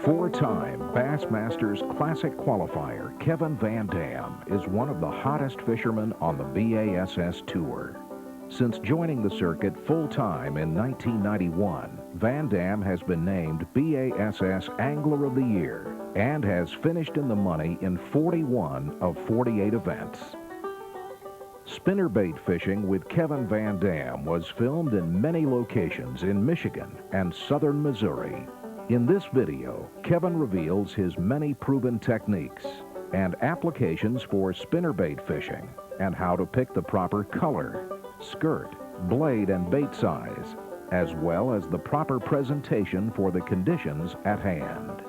Four-time Bassmasters Classic qualifier Kevin VanDam is one of the hottest fishermen on the BASS Tour. Since joining the circuit full-time in 1991, VanDam has been named BASS Angler of the Year and has finished in the money in 41 of 48 events. Spinnerbait fishing with Kevin VanDam was filmed in many locations in Michigan and southern Missouri. In this video, Kevin reveals his many proven techniques and applications for spinnerbait fishing and how to pick the proper color, skirt, blade, and bait size, as well as the proper presentation for the conditions at hand.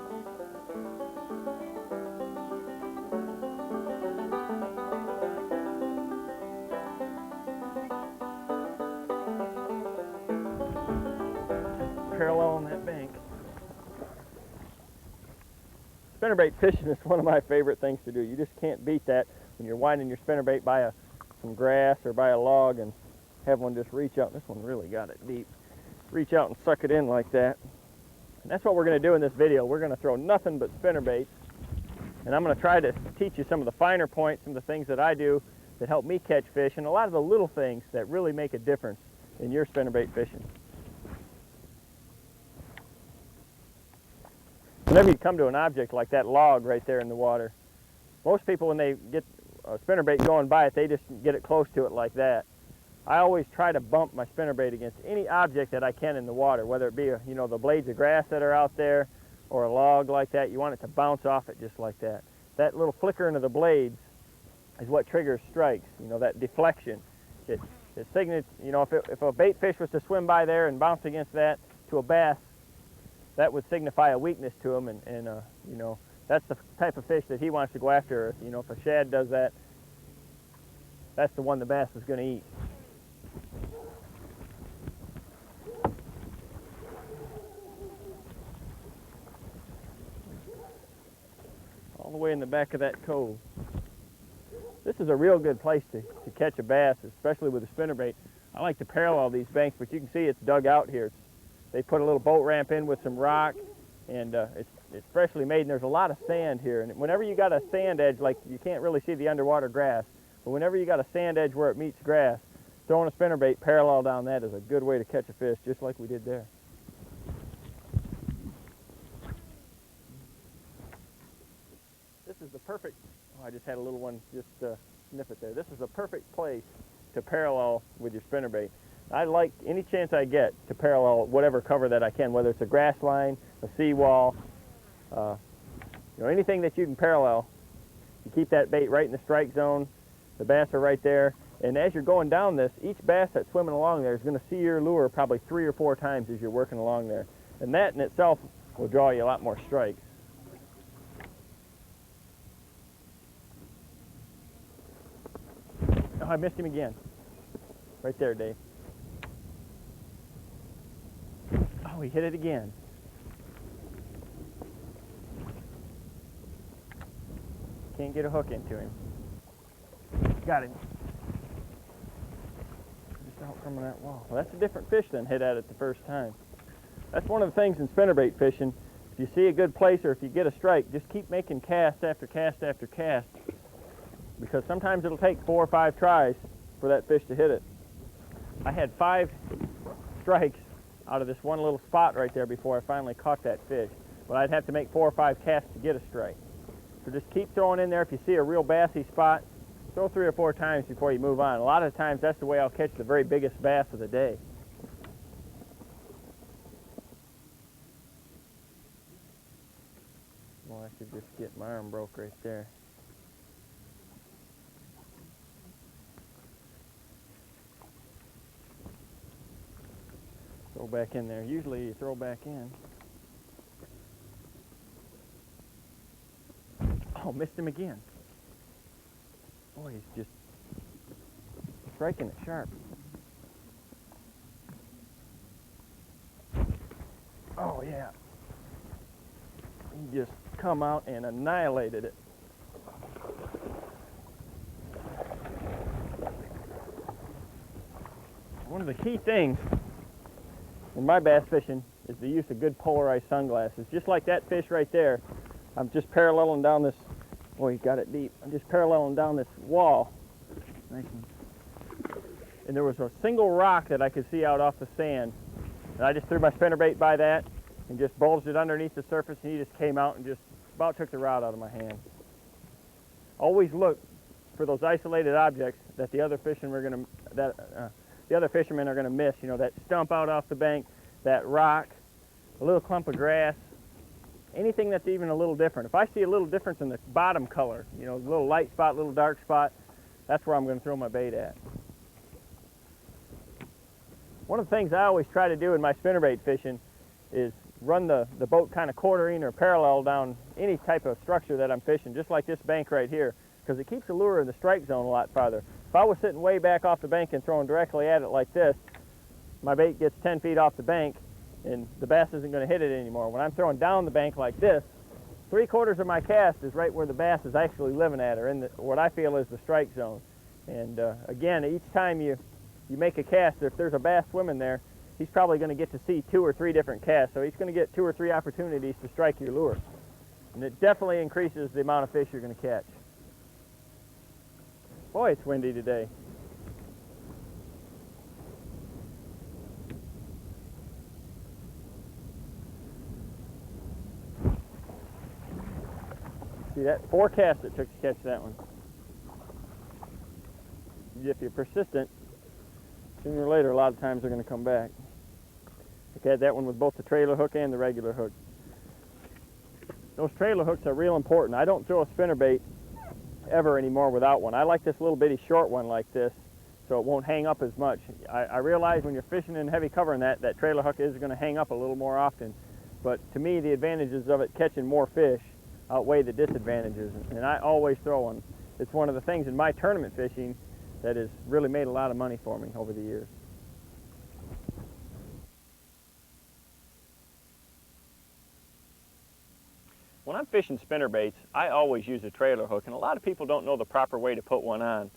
Parallel on that bank. Spinnerbait fishing is one of my favorite things to do. You just can't beat that when you're winding your spinnerbait by some grass or by a log and have one just reach out. This one really got it deep. Reach out and suck it in like that. And that's what we're going to do in this video. We're going to throw nothing but spinnerbaits, and I'm going to try to teach you some of the finer points, some of the things that I do that help me catch fish, and a lot of the little things that really make a difference in your spinnerbait fishing. Whenever you come to an object like that log right there in the water, most people, when they get a spinnerbait going by it, they just get it close to it like that. I always try to bump my spinnerbait against any object that I can in the water, whether it be the blades of grass that are out there or a log like that. You want it to bounce off it just like that. That little flickering of the blades is what triggers strikes. That deflection. It signals. If a bait fish was to swim by there and bounce against that to a bass, that would signify a weakness to him, and that's the type of fish that he wants to go after. If a shad does that, that's the one the bass is going to eat. All the way in the back of that cove. This is a real good place to catch a bass, especially with a spinnerbait. I like to parallel these banks, but you can see it's dug out here. They put a little boat ramp in with some rock, and it's freshly made, and there's a lot of sand here. And whenever you got a sand edge, like you can't really see the underwater grass, but whenever you got a sand edge where it meets grass, throwing a spinnerbait parallel down that is a good way to catch a fish, just like we did there. This is the perfect, I just had a little one just sniff it there. This is the perfect place to parallel with your spinnerbait. I like any chance I get to parallel whatever cover that I can, whether it's a grass line, a seawall, anything that you can parallel. You keep that bait right in the strike zone. The bass are right there. And as you're going down this, each bass that's swimming along there is going to see your lure probably 3 or 4 times as you're working along there. And that in itself will draw you a lot more strikes. Oh, I missed him again. Right there, Dave. Oh, he hit it again. Can't get a hook into him. Got him. Just out from that wall. Well, that's a different fish than hit at it the first time. That's one of the things in spinnerbait fishing. If you see a good place or if you get a strike, just keep making cast after cast after cast, because sometimes it'll take 4 or 5 tries for that fish to hit it. I had 5 strikes out of this one little spot right there before I finally caught that fish. But I'd have to make 4 or 5 casts to get a strike. So just keep throwing in there. If you see a real bassy spot, throw 3 or 4 times before you move on. A lot of times that's the way I'll catch the very biggest bass of the day. Well, I could just get my arm broke right there. Throw back in there. Usually you throw back in. Oh, missed him again. Boy, he's just striking it sharp. Oh, yeah. He just come out and annihilated it. One of the key things in my bass fishing is the use of good polarized sunglasses. Just like that fish right there, I'm just paralleling down this, oh, he got it deep. I'm just paralleling down this wall. Nice one. And there was a single rock that I could see out off the sand. And I just threw my spinnerbait by that and just bulged it underneath the surface, and he just came out and just about took the rod out of my hand. Always look for those isolated objects that the other fishermen are going to miss. You know, that stump out off the bank, that rock, a little clump of grass, anything that's even a little different. If I see a little difference in the bottom color, you know, a little light spot, a little dark spot, that's where I'm going to throw my bait at. One of the things I always try to do in my spinnerbait fishing is run the boat kind of quartering or parallel down any type of structure that I'm fishing, just like this bank right here, because it keeps the lure in the strike zone a lot farther. If I was sitting way back off the bank and throwing directly at it like this, my bait gets 10 feet off the bank and the bass isn't going to hit it anymore. When I'm throwing down the bank like this, 3/4 of my cast is right where the bass is actually living at, or in what I feel is the strike zone. And again, each time you make a cast, if there's a bass swimming there, he's probably going to get to see 2 or 3 different casts, so he's going to get 2 or 3 opportunities to strike your lure. And it definitely increases the amount of fish you're going to catch. Boy, it's windy today. See that? 4 casts it took to catch that one. If you're persistent, sooner or later, a lot of times they're going to come back. I had that one with both the trailer hook and the regular hook. Those trailer hooks are real important. I don't throw a spinnerbait ever anymore without one. I like this little bitty short one like this, so it won't hang up as much. I realize when you're fishing in heavy cover and that trailer hook is going to hang up a little more often, but to me the advantages of it catching more fish outweigh the disadvantages, and I always throw one. It's one of the things in my tournament fishing that has really made a lot of money for me over the years. When I'm fishing spinnerbaits, I always use a trailer hook, and a lot of people don't know the proper way to put one on.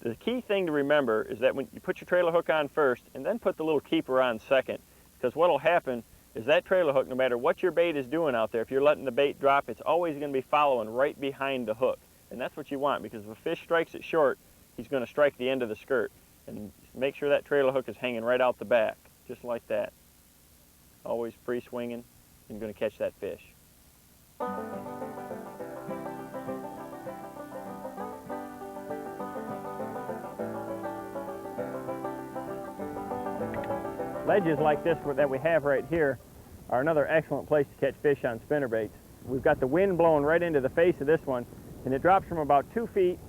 The key thing to remember is that when you put your trailer hook on first and then put the little keeper on second, because what will happen is that trailer hook, no matter what your bait is doing out there, if you're letting the bait drop, it's always going to be following right behind the hook. And that's what you want, because if a fish strikes it short, he's going to strike the end of the skirt. And make sure that trailer hook is hanging right out the back, just like that. Always free swinging, and you're going to catch that fish. Ledges like this that we have right here are another excellent place to catch fish on spinnerbaits. We've got the wind blowing right into the face of this one, and it drops from about 2 feet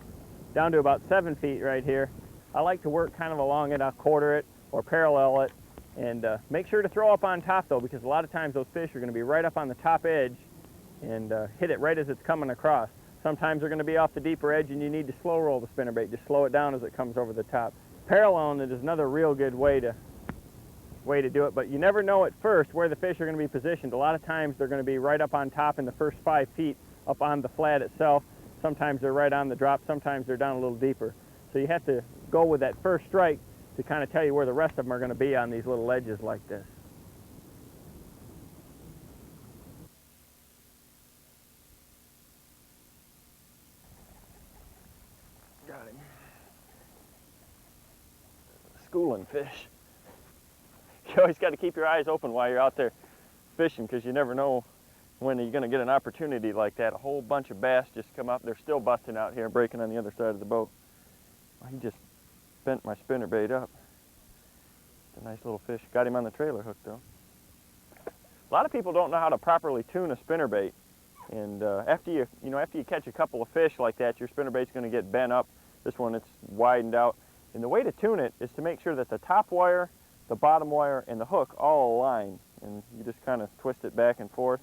down to about 7 feet right here. I like to work kind of along it. I'll quarter it or parallel it, and make sure to throw up on top though, because a lot of times those fish are going to be right up on the top edge and hit it right as it's coming across. Sometimes they're going to be off the deeper edge and you need to slow roll the spinnerbait. Just slow it down as it comes over the top. Paralleling it is another real good way to do it, but you never know at first where the fish are going to be positioned. A lot of times they're going to be right up on top in the first 5 feet up on the flat itself. Sometimes they're right on the drop, sometimes they're down a little deeper. So you have to go with that first strike to kind of tell you where the rest of them are going to be on these little ledges like this. Got him. Schooling fish. You always got to keep your eyes open while you're out there fishing, because you never know when you're going to get an opportunity like that. A whole bunch of bass just come up. They're still busting out here, breaking on the other side of the boat. Well, he just bent my spinnerbait up. It's a nice little fish. Got him on the trailer hook though. A lot of people don't know how to properly tune a spinnerbait, and after you catch a couple of fish like that, your spinnerbait's going to get bent up. This one, it's widened out, and the way to tune it is to make sure that the top wire, the bottom wire, and the hook all align, and you just kind of twist it back and forth,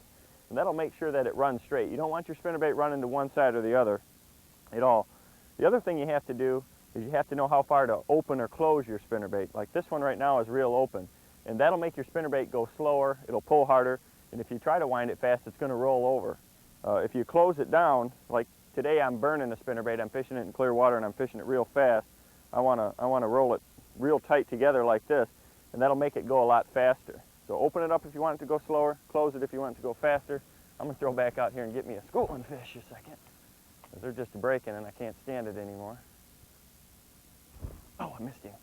and that'll make sure that it runs straight. You don't want your spinnerbait running to one side or the other at all. The other thing you have to do is you have to know how far to open or close your spinnerbait. Like this one right now is real open, and that'll make your spinnerbait go slower, it'll pull harder, and if you try to wind it fast, it's going to roll over. If you close it down, like today I'm burning a spinnerbait, I'm fishing it in clear water and I'm fishing it real fast, I want to roll it real tight together like this, and that'll make it go a lot faster. So open it up if you want it to go slower, close it if you want it to go faster. I'm gonna throw back out here and get me a schooling fish a second. They're just breaking and I can't stand it anymore. Oh, I missed him.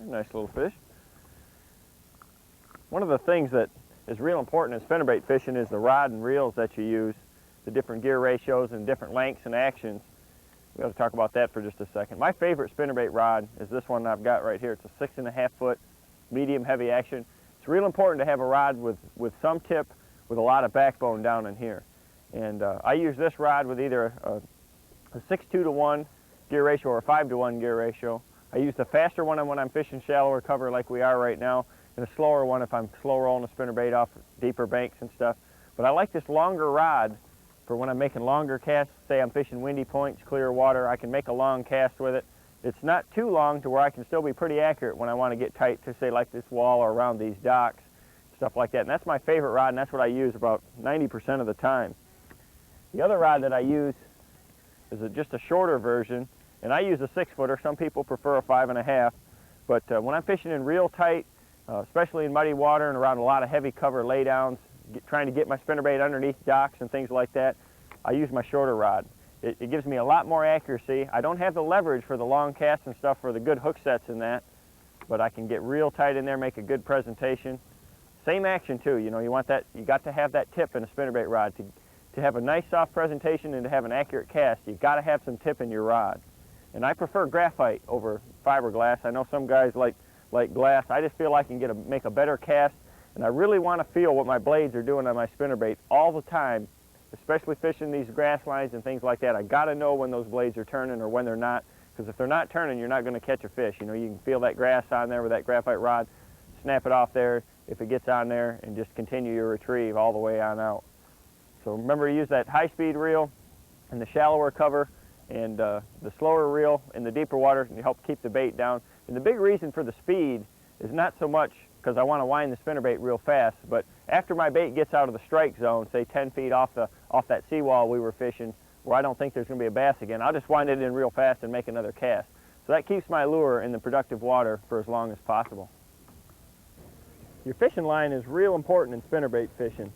Nice little fish. One of the things that is real important in spinnerbait fishing is the rod and reels that you use, the different gear ratios and different lengths and actions. We ought to talk about that for just a second. My favorite spinnerbait rod is this one I've got right here. It's a 6.5 foot medium heavy action. It's real important to have a rod with some tip with a lot of backbone down in here. And I use this rod with either a 6:2 to 1 gear ratio or a 5:1 gear ratio. I use the faster one when I'm fishing shallower cover like we are right now, and a slower one if I'm slow rolling a spinnerbait off deeper banks and stuff. But I like this longer rod for when I'm making longer casts. Say I'm fishing windy points, clear water, I can make a long cast with it. It's not too long to where I can still be pretty accurate when I want to get tight to say like this wall or around these docks, stuff like that. And that's my favorite rod, and that's what I use about 90% of the time. The other rod that I use is just a shorter version, and I use a 6-footer. Some people prefer a 5.5, but when I'm fishing in real tight, especially in muddy water and around a lot of heavy cover laydowns, trying to get my spinnerbait underneath docks and things like that, I use my shorter rod. It gives me a lot more accuracy. I don't have the leverage for the long casts and stuff for the good hook sets in that, but I can get real tight in there, make a good presentation. Same action too, you know, you want that, you got to have that tip in a spinnerbait rod. To have a nice soft presentation and to have an accurate cast, you got to have some tip in your rod. And I prefer graphite over fiberglass. I know some guys like glass. I just feel I can make a better cast, and I really want to feel what my blades are doing on my spinnerbait all the time, especially fishing these grass lines and things like that. I got to know when those blades are turning or when they're not, because if they're not turning, you're not going to catch a fish. You know, you can feel that grass on there with that graphite rod, snap it off there if it gets on there, and just continue your retrieve all the way on out. So remember to use that high-speed reel in the shallower cover and the slower reel in the deeper water to help keep the bait down. And the big reason for the speed is not so much because I want to wind the spinnerbait real fast, but after my bait gets out of the strike zone, say 10 feet off that seawall we were fishing, where I don't think there's going to be a bass again, I'll just wind it in real fast and make another cast. So that keeps my lure in the productive water for as long as possible. Your fishing line is real important in spinnerbait fishing.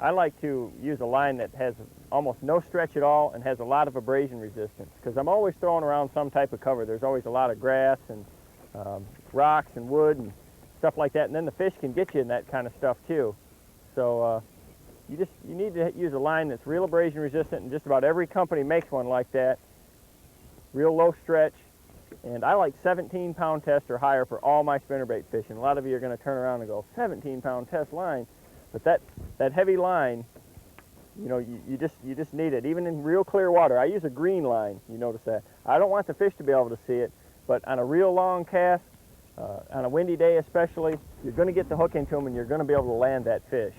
I like to use a line that has almost no stretch at all and has a lot of abrasion resistance, because I'm always throwing around some type of cover. There's always a lot of grass and rocks and wood and stuff like that, and then the fish can get you in that kind of stuff too. So you need to use a line that's real abrasion resistant, and just about every company makes one like that. Real low stretch, and I like 17-pound test or higher for all my spinnerbait fishing. A lot of you are going to turn around and go, 17-pound test line? But that heavy line, you know, you just need it. Even in real clear water, I use a green line, you notice that. I don't want the fish to be able to see it, but on a real long cast, on a windy day especially, you're going to get the hook into them and you're going to be able to land that fish.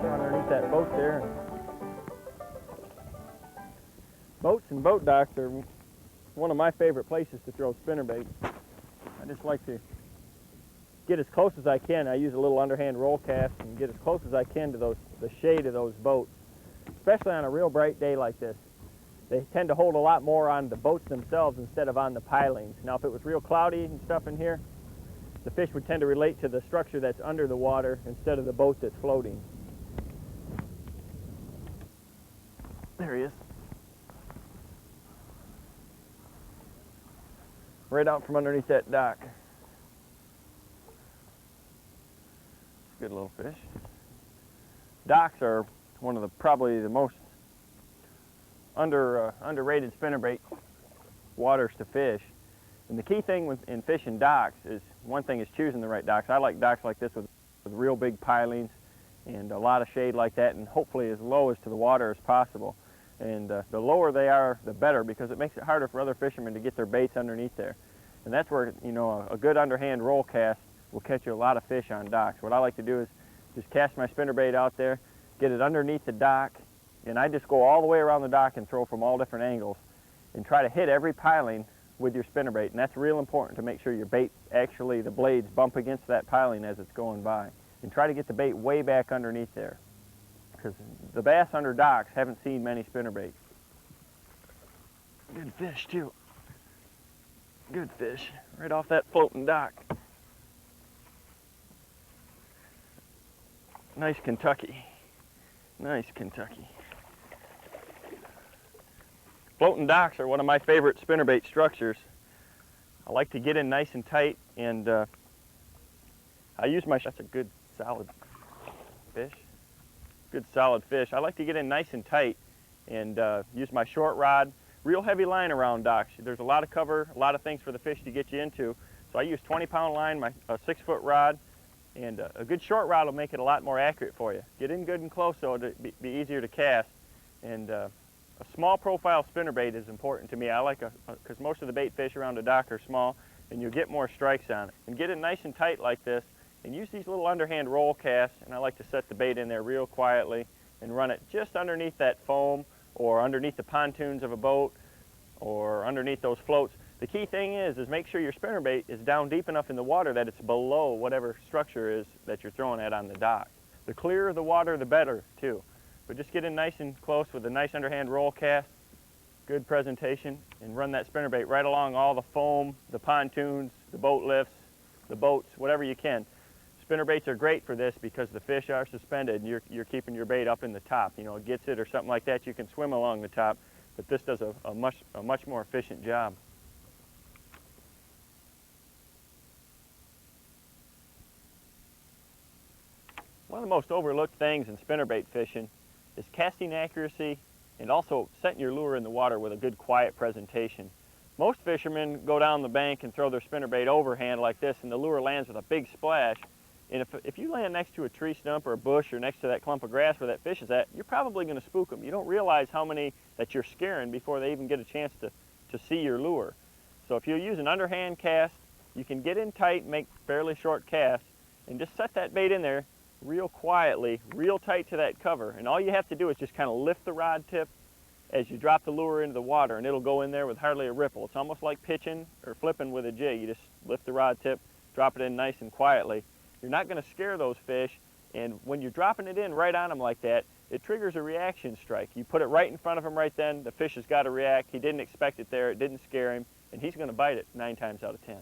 Underneath that boat there. Boats and boat docks are one of my favorite places to throw spinnerbait. I just like to get as close as I can. I use a little underhand roll cast and get as close as I can to the shade of those boats, especially on a real bright day like this. They tend to hold a lot more on the boats themselves instead of on the pilings. Now, if it was real cloudy and stuff in here, the fish would tend to relate to the structure that's under the water instead of the boat that's floating. There he is. Right out from underneath that dock. Good little fish. Docks are one of probably the most underrated spinnerbait waters to fish. And the key thing in fishing docks is, one thing is choosing the right docks. I like docks like this with real big pilings and a lot of shade like that, and hopefully as low as to the water as possible. And the lower they are, the better, because it makes it harder for other fishermen to get their baits underneath there. And that's where, you know, a good underhand roll cast will catch you a lot of fish on docks. What I like to do is just cast my spinnerbait out there, get it underneath the dock, and I just go all the way around the dock and throw from all different angles and try to hit every piling with your spinnerbait. And that's real important to make sure your bait, actually the blades bump against that piling as it's going by. And try to get the bait way back underneath there, because the bass under docks haven't seen many spinnerbaits. Good fish too. Good fish, right off that floating dock. Nice Kentucky. Nice Kentucky. Floating docks are one of my favorite spinnerbait structures. I like to get in nice and tight, and I use my, that's a good solid fish. Good solid fish. I like to get in nice and tight and use my short rod. Real heavy line around docks. There's a lot of cover, a lot of things for the fish to get you into. So I use 20-pound line, a 6-foot rod, and a good short rod will make it a lot more accurate for you. Get in good and close so it'll be easier to cast. And a small profile spinnerbait is important to me. I like because most of the bait fish around a dock are small, and you'll get more strikes on it. And get it nice and tight like this, and use these little underhand roll casts, and I like to set the bait in there real quietly and run it just underneath that foam, or underneath the pontoons of a boat, or underneath those floats. The key thing is make sure your spinnerbait is down deep enough in the water that it's below whatever structure is that you're throwing at on the dock. The clearer the water, the better too. But just get in nice and close with a nice underhand roll cast, good presentation, and run that spinnerbait right along all the foam, the pontoons, the boat lifts, the boats, whatever you can. Spinnerbaits are great for this because the fish are suspended and you're keeping your bait up in the top. You know, it gets it or something like that, you can swim along the top, but this does a much more efficient job. One of the most overlooked things in spinnerbait fishing is casting accuracy and also setting your lure in the water with a good quiet presentation. Most fishermen go down the bank and throw their spinnerbait overhand like this, and the lure lands with a big splash. And if you land next to a tree stump or a bush or next to that clump of grass where that fish is at, you're probably going to spook them. You don't realize how many that you're scaring before they even get a chance to see your lure. So if you use an underhand cast, you can get in tight and make fairly short casts, and just set that bait in there real quietly, real tight to that cover. And all you have to do is just kind of lift the rod tip as you drop the lure into the water, and it'll go in there with hardly a ripple. It's almost like pitching or flipping with a jig. You just lift the rod tip, drop it in nice and quietly. You're not going to scare those fish, and when you're dropping it in right on them like that, it triggers a reaction strike. You put it right in front of him right then, the fish has got to react. He didn't expect it there, it didn't scare him, and he's going to bite it 9 times out of 10.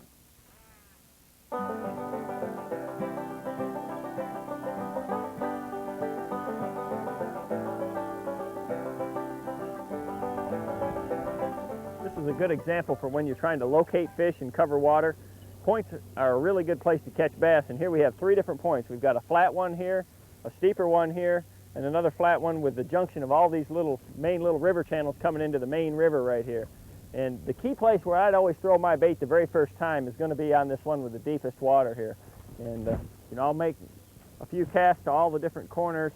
This is a good example for when you're trying to locate fish and cover water. Points are a really good place to catch bass, and here we have 3 different points. We've got a flat one here, a steeper one here, and another flat one with the junction of all these main little river channels coming into the main river right here. And the key place where I'd always throw my bait the very first time is going to be on this one with the deepest water here. And you know, I'll make a few casts to all the different corners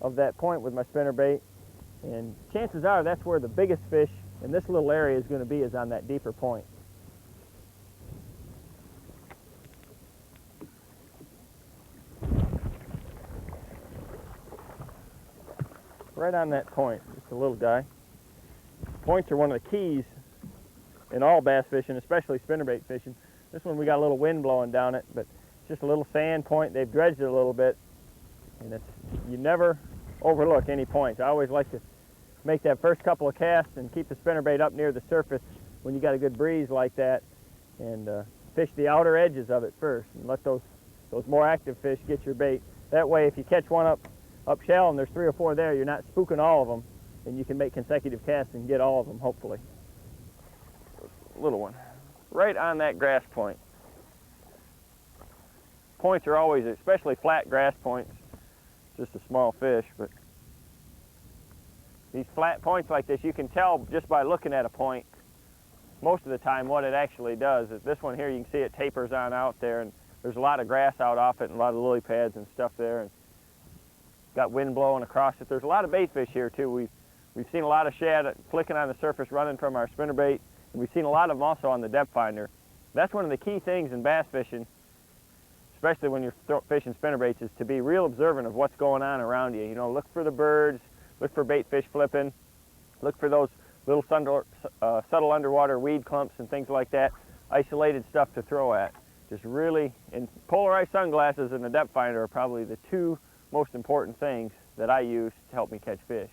of that point with my spinnerbait, and chances are that's where the biggest fish in this little area is going to be, is on that deeper point. Right on that point, just a little guy. Points are one of the keys in all bass fishing, especially spinnerbait fishing. This one we got a little wind blowing down it, but it's just a little sand point. They've dredged it a little bit, and you never overlook any points. I always like to make that first couple of casts and keep the spinnerbait up near the surface when you got a good breeze like that, and fish the outer edges of it first and let those more active fish get your bait. That way, if you catch one up shallow and there's 3 or 4 there, you're not spooking all of them, and you can make consecutive casts and get all of them, hopefully. Little one, right on that grass point. Points are always, especially flat grass points, just a small fish, but these flat points like this, you can tell just by looking at a point most of the time what it actually does. This one here, you can see it tapers on out there, and there's a lot of grass out off it and a lot of lily pads and stuff there, and got wind blowing across it. There's a lot of bait fish here too. We've seen a lot of shad flicking on the surface running from our spinnerbait, and we've seen a lot of them also on the depth finder. That's one of the key things in bass fishing especially when you're fishing spinnerbaits, is to be real observant of what's going on around you. You know, look for the birds, look for bait fish flipping, look for those little subtle underwater weed clumps and things like that, isolated stuff to throw at. Just really, and polarized sunglasses and a depth finder are probably the two most important things that I use to help me catch fish.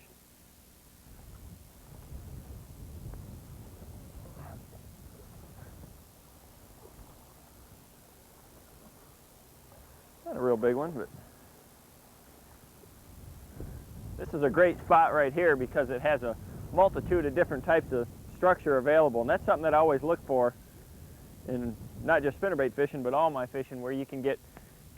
Not a real big one, but this is a great spot right here because it has a multitude of different types of structure available, and that's something that I always look for in not just spinnerbait fishing, but all my fishing, where you can get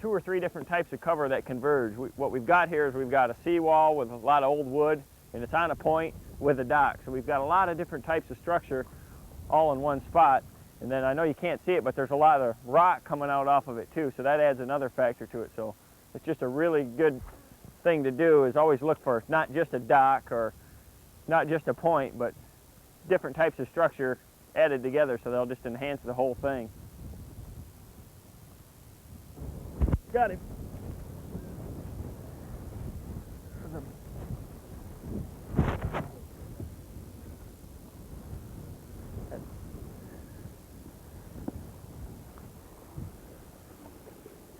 2 or 3 different types of cover that converge. What we've got here is we've got a seawall with a lot of old wood, and it's on a point with a dock. So we've got a lot of different types of structure all in one spot. And then I know you can't see it, but there's a lot of rock coming out off of it too, so that adds another factor to it. So it's just a really good thing to do, is always look for not just a dock or not just a point, but different types of structure added together, so they'll just enhance the whole thing. Got him.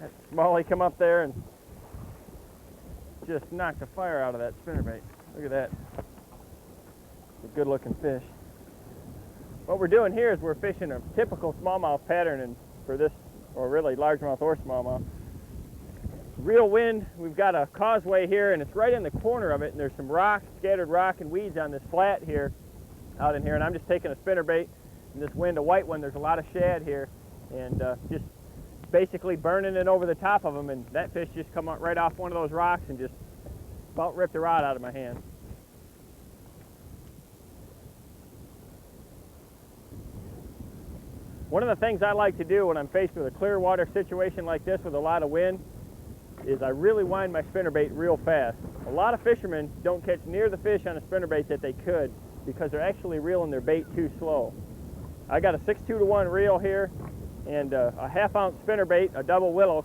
That smallie come up there and just knocked the fire out of that spinnerbait. Look at that. It's a good looking fish. What we're doing here is we're fishing a typical smallmouth pattern, and for this, or really largemouth or smallmouth. Real wind, we've got a causeway here, and it's right in the corner of it, and there's some rocks, scattered rock and weeds on this flat here, out in here, and I'm just taking a spinnerbait in this wind, a white one. There's a lot of shad here, and just basically burning it over the top of them, and that fish just come right off one of those rocks and just about ripped the rod out of my hand. One of the things I like to do when I'm faced with a clear water situation like this with a lot of wind is I really wind my spinnerbait real fast. A lot of fishermen don't catch near the fish on a spinnerbait that they could because they're actually reeling their bait too slow. I got a 6-2-to-1 reel here and a 1/2 ounce spinnerbait, a double willow.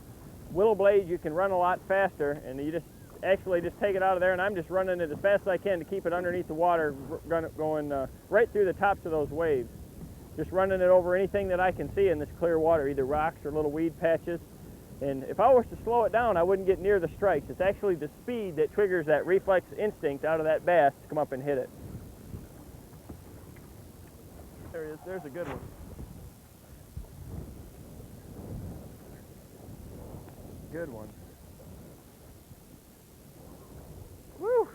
Willow blade you can run a lot faster, and you just take it out of there, and I'm just running it as fast as I can to keep it underneath the water, going right through the tops of those waves. Just running it over anything that I can see in this clear water, either rocks or little weed patches. And if I was to slow it down, I wouldn't get near the strikes. It's actually the speed that triggers that reflex instinct out of that bass to come up and hit it. There he is. There's a good one. Good one. Woo!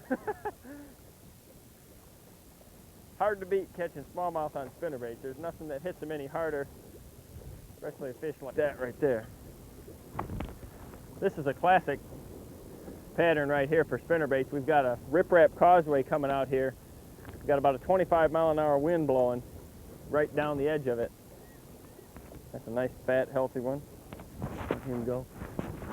Hard to beat catching smallmouth on spinnerbaits. There's nothing that hits them any harder, especially a fish like that right there. This is a classic pattern right here for spinnerbaits. We've got a riprap causeway coming out here. We've got about a 25-mile-an-hour wind blowing right down the edge of it. That's a nice, fat, healthy one. Here we go.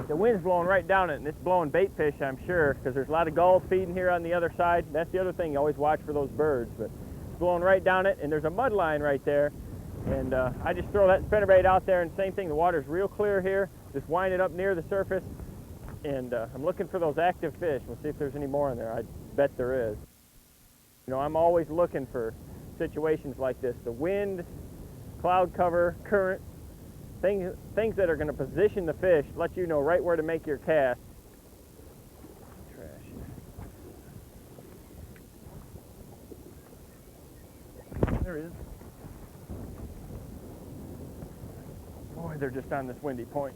The wind's blowing right down it, and it's blowing bait fish, I'm sure, because there's a lot of gulls feeding here on the other side. That's the other thing, you always watch for those birds. But it's blowing right down it, and there's a mud line right there. And I just throw that spinnerbait out there, and same thing, the water's real clear here. Just wind it up near the surface, and I'm looking for those active fish. We'll see if there's any more in there. I bet there is. You know, I'm always looking for situations like this. The wind, cloud cover, current, things that are going to position the fish, let you know right where to make your cast. Trash. There he is. Boy, they're just on this windy point.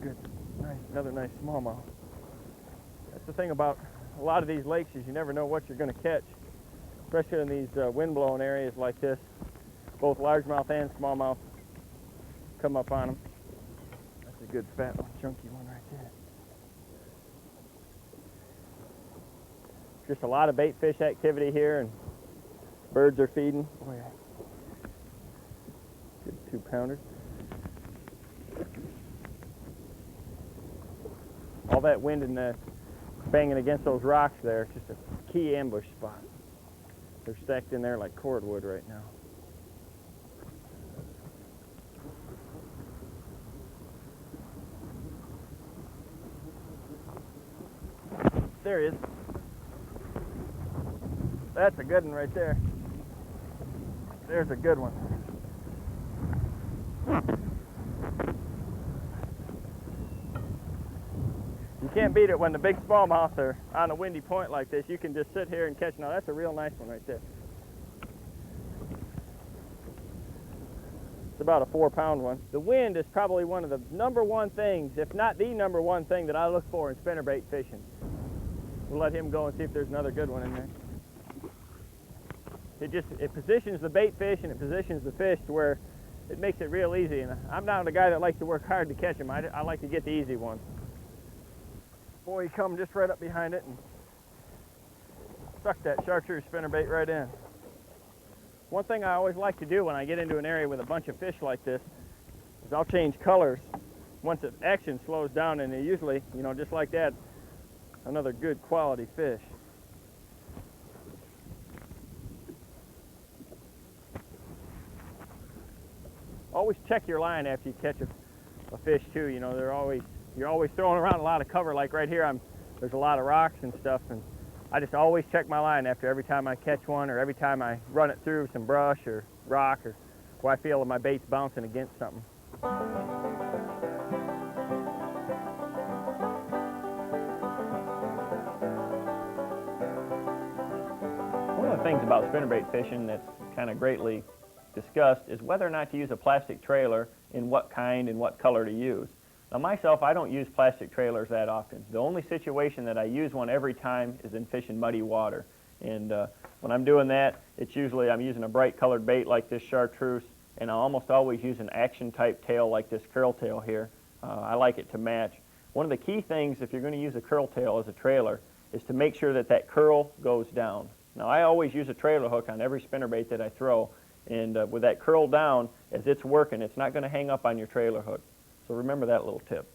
Good, nice, another nice smallmouth. That's the thing about a lot of these lakes is you never know what you're going to catch, especially in these wind-blown areas like this. Both largemouth and smallmouth come up on them. That's a good fat one, chunky one right there. Just a lot of bait fish activity here, and birds are feeding. Oh yeah. Good 2-pounder. All that wind and the banging against those rocks there, it's just a key ambush spot. They're stacked in there like cordwood right now. there he is. That's a good one right there. There's a good one. You can't beat it when the big smallmouths are on a windy point like this. You can just sit here and catch. Now that's a real nice one right there. It's about a 4-pound one. The wind is probably one of the #1 things, if not the #1 thing that I look for in spinnerbait fishing. We'll let him go and see if there's another good one in there. It positions the bait fish and it positions the fish to where it makes it real easy. And I'm not a guy that likes to work hard to catch them. I like to get the easy ones. Boy, he come just right up behind it and stuck that chartreuse spinnerbait right in. One thing I always like to do when I get into an area with a bunch of fish like this is I'll change colors once the action slows down, and they usually, you know, just like that, another good quality fish. Always check your line after you catch a fish too. You know, you're always throwing around a lot of cover. Like right here, there's a lot of rocks and stuff, and I just always check my line after every time I catch one, or every time I run it through some brush or rock, or where I feel that my bait's bouncing against something. One of the things about spinnerbait fishing that's kind of greatly discussed is whether or not to use a plastic trailer, and what kind and what color to use. Now myself, I don't use plastic trailers that often. The only situation that I use one every time is in fishing muddy water. And when I'm doing that, it's usually I'm using a bright colored bait like this chartreuse, and I almost always use an action type tail like this curl tail here. I like it to match. One of the key things if you're going to use a curl tail as a trailer is to make sure that that curl goes down. Now I always use a trailer hook on every spinnerbait that I throw, and with that curl down, as it's working, it's not going to hang up on your trailer hook. So remember that little tip.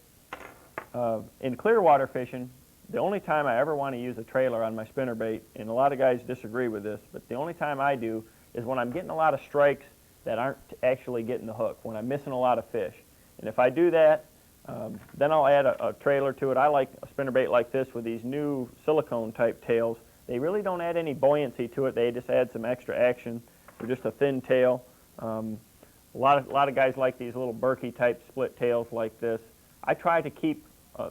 In clear water fishing, the only time I ever want to use a trailer on my spinnerbait, and a lot of guys disagree with this, but the only time I do is when I'm getting a lot of strikes that aren't actually getting the hook, when I'm missing a lot of fish. And if I do that, then I'll add a trailer to it. I like a spinnerbait like this with these new silicone type tails. They really don't add any buoyancy to it. They just add some extra action. They're just a thin tail. A lot of guys like these little Berkey type split tails like this. I try to keep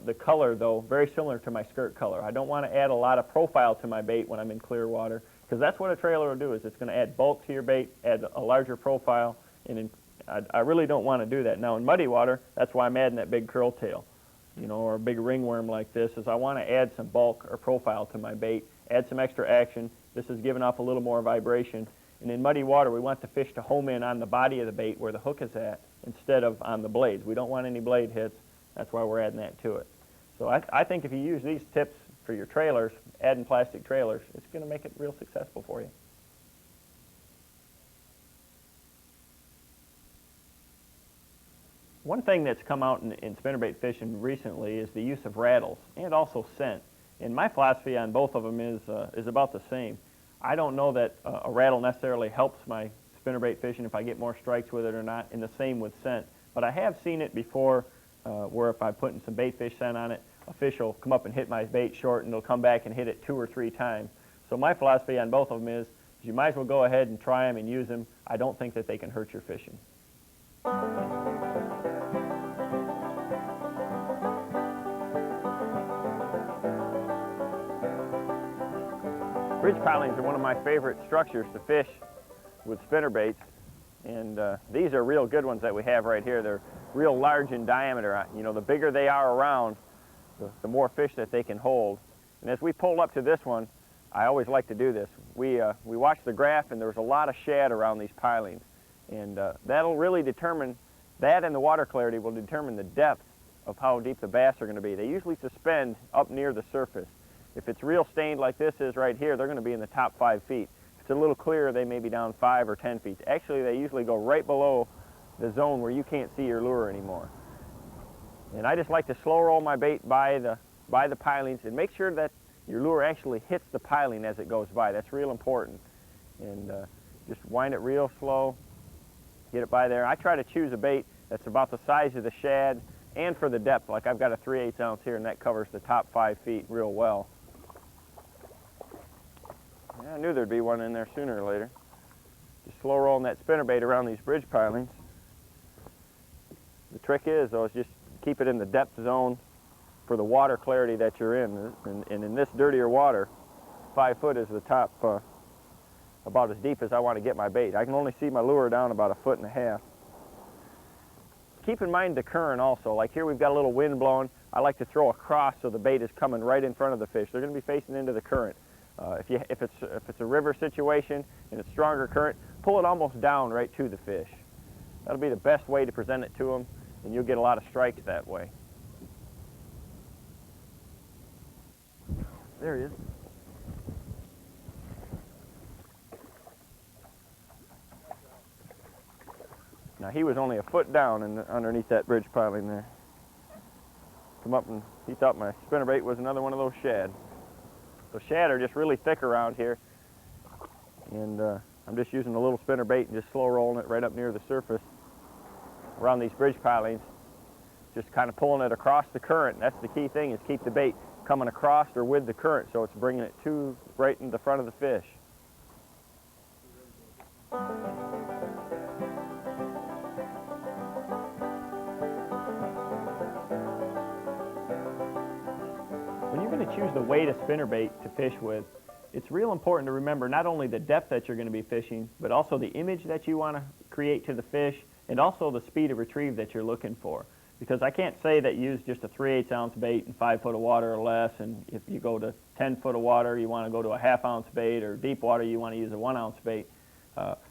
the color though very similar to my skirt color. I don't want to add a lot of profile to my bait when I'm in clear water, because that's what a trailer will do, is it's going to add bulk to your bait, add a larger profile, and I really don't want to do that. Now in muddy water, that's why I'm adding that big curl tail, you know, or a big ringworm like this, is I want to add some bulk or profile to my bait, add some extra action. This is giving off a little more vibration. And in muddy water, we want the fish to home in on the body of the bait where the hook is at, instead of on the blades. We don't want any blade hits. That's why we're adding that to it. So I think if you use these tips for your trailers, adding plastic trailers, it's going to make it real successful for you. One thing that's come out in spinnerbait fishing recently is the use of rattles and also scent. And my philosophy on both of them is about the same. I don't know that a rattle necessarily helps my spinnerbait fishing if I get more strikes with it or not, and the same with scent. But I have seen it before where if I'm putting some bait fish scent on it, a fish will come up and hit my bait short, and they'll come back and hit it 2 or 3 times. So my philosophy on both of them is you might as well go ahead and try them and use them. I don't think that they can hurt your fishing. Bridge pilings are one of my favorite structures to fish with spinnerbaits, and these are real good ones that we have right here. They're real large in diameter. You know, the bigger they are around, the more fish that they can hold. And as we pull up to this one, I always like to do this. We watched the graph, and there was a lot of shad around these pilings, and that'll really determine, that and the water clarity will determine the depth of how deep the bass are going to be. They usually suspend up near the surface. If it's real stained like this is right here, they're going to be in the top 5 feet. If it's a little clearer, they may be down 5 or 10 feet. Actually, they usually go right below the zone where you can't see your lure anymore. And I just like to slow roll my bait by the pilings and make sure that your lure actually hits the piling as it goes by. That's real important. And just wind it real slow, get it by there. I try to choose a bait that's about the size of the shad and for the depth. Like I've got a 3/8 ounce here, and that covers the top 5 feet real well. Yeah, I knew there'd be one in there sooner or later. Just slow rolling that spinnerbait around these bridge pilings. The trick is, though, is just keep it in the depth zone for the water clarity that you're in. And in this dirtier water, 5 foot is the top, about as deep as I want to get my bait. I can only see my lure down about 1.5 feet. Keep in mind the current also. Like here we've got a little wind blowing. I like to throw across so the bait is coming right in front of the fish. They're going to be facing into the current. If it's a river situation and it's stronger current, pull it almost down right to the fish. That'll be the best way to present it to them, and you'll get a lot of strikes that way. There he is. Now he was only 1 foot down underneath that bridge piling there. Come up and he thought my spinnerbait was another one of those shad. So shad are just really thick around here, and I'm just using a little spinnerbait and just slow rolling it right up near the surface around these bridge pilings, just kind of pulling it across the current. That's the key thing, is keep the bait coming across or with the current, so it's bringing it right in the front of the fish. When you're going to choose the weight of spinnerbait to fish with, it's real important to remember not only the depth that you're going to be fishing, but also the image that you want to create to the fish, and also the speed of retrieve that you're looking for. Because I can't say that use just a 3/8 ounce bait in 5 foot of water or less, and if you go to 10 foot of water, you want to go to a 1/2 ounce bait, or deep water, you want to use a 1 ounce bait.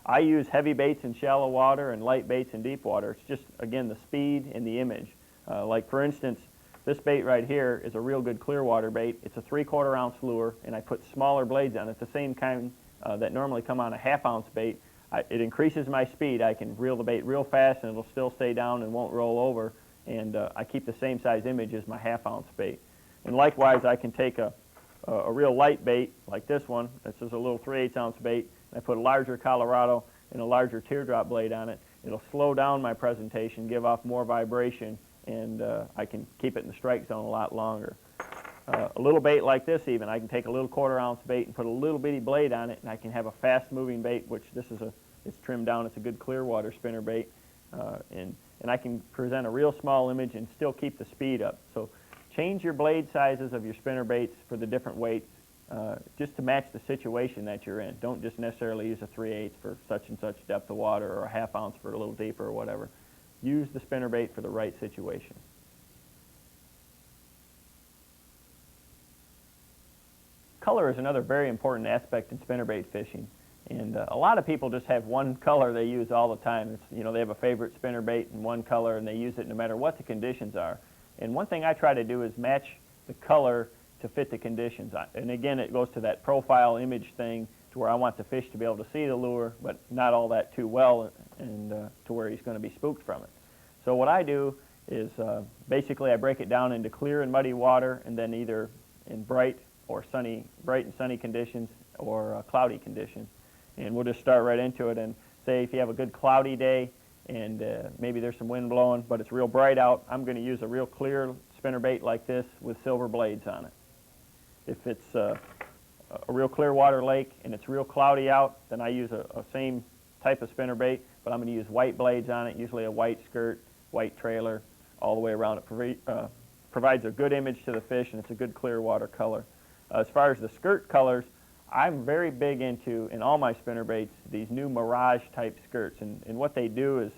I use heavy baits in shallow water and light baits in deep water. It's just, again, the speed and the image. Like for instance, this bait right here is a real good clear water bait. It's a 3/4 ounce lure, and I put smaller blades on it, the same kind that normally come on a 1/2 ounce bait. It increases my speed. I can reel the bait real fast, and it'll still stay down and won't roll over. And I keep the same size image as my 1/2 ounce bait. And likewise, I can take a real light bait like this one. This is a little 3/8 ounce bait. And I put a larger Colorado and a larger teardrop blade on it. It'll slow down my presentation, give off more vibration, and I can keep it in the strike zone a lot longer. A little bait like this even, I can take a little 1/4 ounce bait and put a little bitty blade on it, and I can have a fast moving bait, which this is it's trimmed down. It's a good clear water spinner bait. And I can present a real small image and still keep the speed up. So change your blade sizes of your spinner baits for the different weights just to match the situation that you're in. Don't just necessarily use a 3/8 for such and such depth of water, or a 1/2 ounce for a little deeper or whatever. Use the spinner bait for the right situation. Color is another very important aspect in spinnerbait fishing. And a lot of people just have one color they use all the time. It's, you know, they have a favorite spinnerbait in one color, and they use it no matter what the conditions are. And one thing I try to do is match the color to fit the conditions. And again, it goes to that profile image thing, to where I want the fish to be able to see the lure, but not all that too well, and to where he's going to be spooked from it. So what I do is basically I break it down into clear and muddy water, and then either in bright and sunny conditions, or cloudy conditions. And we'll just start right into it, and say if you have a good cloudy day and maybe there's some wind blowing, but it's real bright out, I'm going to use a real clear spinnerbait like this with silver blades on it. If it's a real clear water lake and it's real cloudy out, then I use a same type of spinnerbait, but I'm going to use white blades on it, usually a white skirt, white trailer, all the way around. It provides a good image to the fish, and it's a good clear water color. As far as the skirt colors, I'm very big into, in all my spinnerbaits, these new Mirage type skirts. And what they do is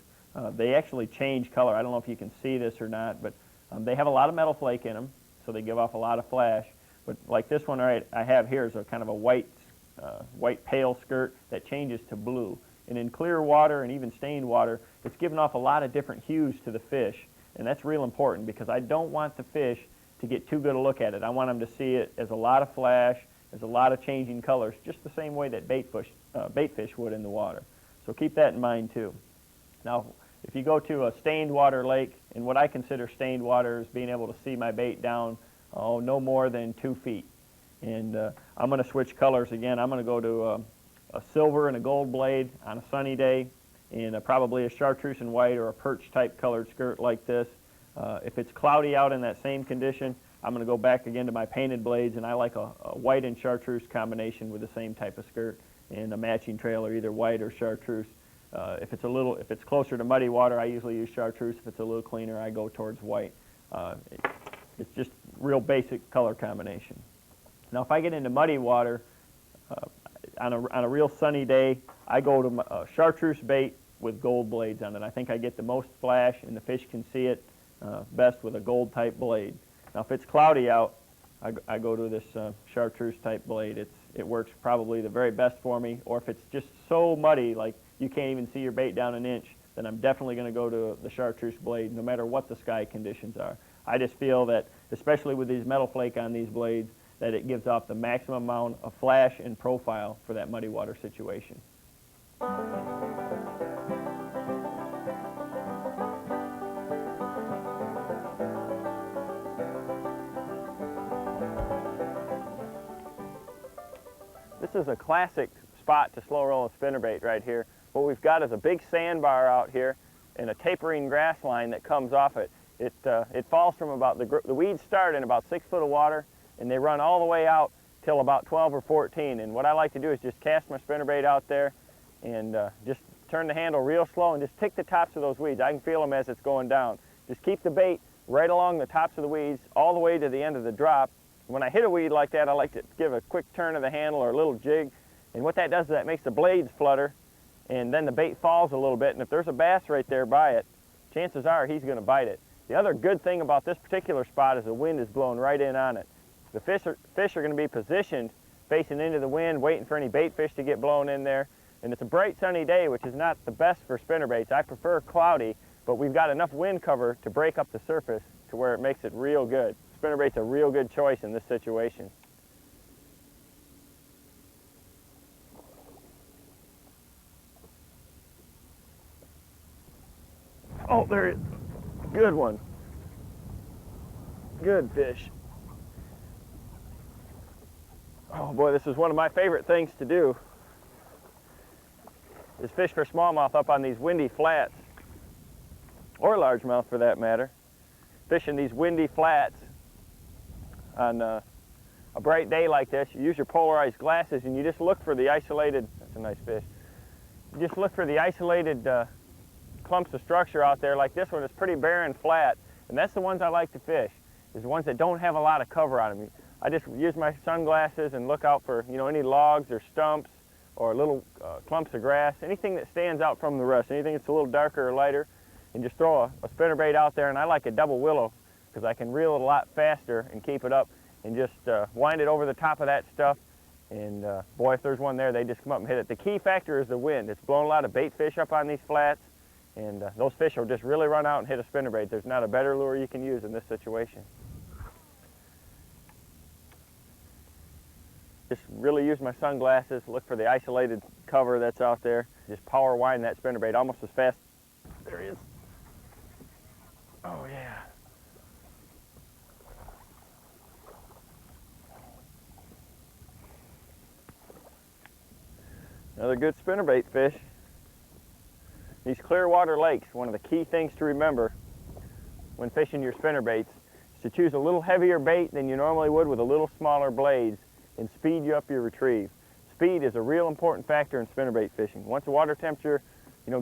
they actually change color. I don't know if you can see this or not, but they have a lot of metal flake in them, so they give off a lot of flash. But like this one I have here is a kind of a white pale skirt that changes to blue. And in clear water and even stained water, it's giving off a lot of different hues to the fish. And that's real important, because I don't want the fish to get too good a look at it. I want them to see it as a lot of flash. There's a lot of changing colors, just the same way that bait fish would in the water. So keep that in mind too. Now, if you go to a stained water lake, and what I consider stained water is being able to see my bait down, no more than 2 feet. And I'm going to switch colors again. I'm going to go to a silver and a gold blade on a sunny day, and probably a chartreuse and white or a perch type colored skirt like this. If it's cloudy out in that same condition, I'm going to go back again to my painted blades, and I like a white and chartreuse combination with the same type of skirt and a matching trailer, either white or chartreuse. If it's closer to muddy water, I usually use chartreuse. If it's a little cleaner, I go towards white. It's just real basic color combination. Now, if I get into muddy water, on a real sunny day, I go to chartreuse bait with gold blades on it. I think I get the most flash, and the fish can see it best with a gold type blade. Now, if it's cloudy out, I go to this chartreuse type blade. It works probably the very best for me. Or if it's just so muddy, like you can't even see your bait down an inch, then I'm definitely going to go to the chartreuse blade, no matter what the sky conditions are. I just feel that, especially with these metal flake on these blades, that it gives off the maximum amount of flash and profile for that muddy water situation. This is a classic spot to slow roll a spinnerbait right here. What we've got is a big sandbar out here and a tapering grass line that comes off it. It falls from about, the weeds start in about 6 foot of water, and they run all the way out till about 12 or 14. And what I like to do is just cast my spinnerbait out there and just turn the handle real slow and just tick the tops of those weeds. I can feel them as it's going down. Just keep the bait right along the tops of the weeds all the way to the end of the drop. When I hit a weed like that, I like to give a quick turn of the handle or a little jig. And what that does is that makes the blades flutter, and then the bait falls a little bit. And if there's a bass right there by it, chances are he's going to bite it. The other good thing about this particular spot is the wind is blowing right in on it. The fish are going to be positioned facing into the wind, waiting for any bait fish to get blown in there. And it's a bright sunny day, which is not the best for spinnerbaits. I prefer cloudy, but we've got enough wind cover to break up the surface to where it makes it real good. Spinnerbait's a real good choice in this situation. Oh, there it is. Good one. Good fish. Oh boy, this is one of my favorite things to do, is fish for smallmouth up on these windy flats, or largemouth for that matter. Fishing these windy flats on a bright day like this, you use your polarized glasses and you just look for the isolated, that's a nice fish, you just look for the isolated clumps of structure out there. Like this one is pretty barren flat, and that's the ones I like to fish, is the ones that don't have a lot of cover on them. I just use my sunglasses and look out for, any logs or stumps or little clumps of grass, anything that stands out from the rest, anything that's a little darker or lighter, and just throw a spinnerbait out there. And I like a double willow because I can reel it a lot faster and keep it up and just wind it over the top of that stuff. And boy, if there's one there, they just come up and hit it. The key factor is the wind. It's blowing a lot of bait fish up on these flats, and those fish will just really run out and hit a spinnerbait. There's not a better lure you can use in this situation. Just really use my sunglasses, look for the isolated cover that's out there. Just power wind that spinnerbait almost as fast. There he is. Oh yeah. Another good spinnerbait fish. These clear water lakes, one of the key things to remember when fishing your spinnerbaits is to choose a little heavier bait than you normally would with a little smaller blades, and speed you up your retrieve. Speed is a real important factor in spinnerbait fishing. Once the water temperature,